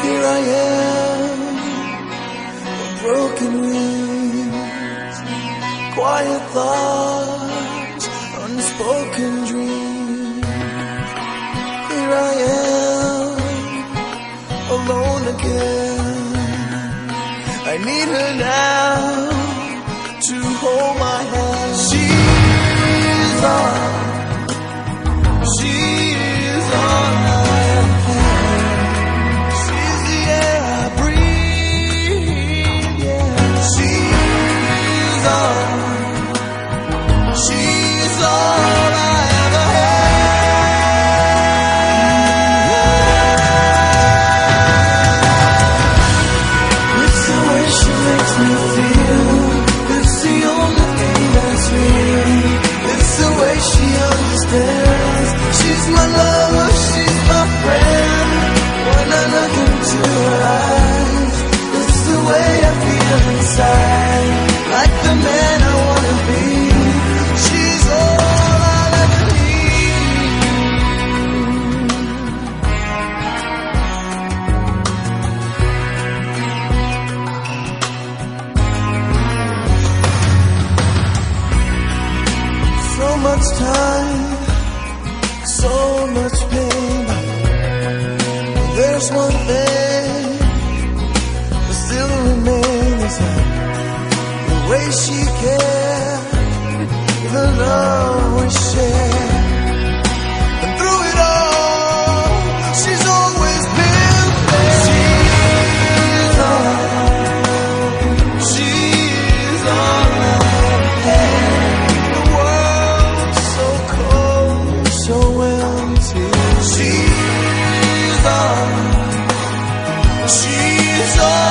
Here I am, broken wings, quiet thoughts, unspoken dreams. Here I am, alone again. I need her now to hold my hand. She's all I have. She's the air I breathe, yeah. She's all I ever had. It's the way she makes me feel. It's the only thing that's real. It's the way she understands. She's my lover, she's my friend. When I look into her eyes, it's the way I feel inside. Like the man I wanna be. She's all I'll ever need. So much time, so much pain. There's one thing that still remains, the way she cared, the love we shared. And through it all, she's always been there. She's all I had. The world's so cold, so empty. She's all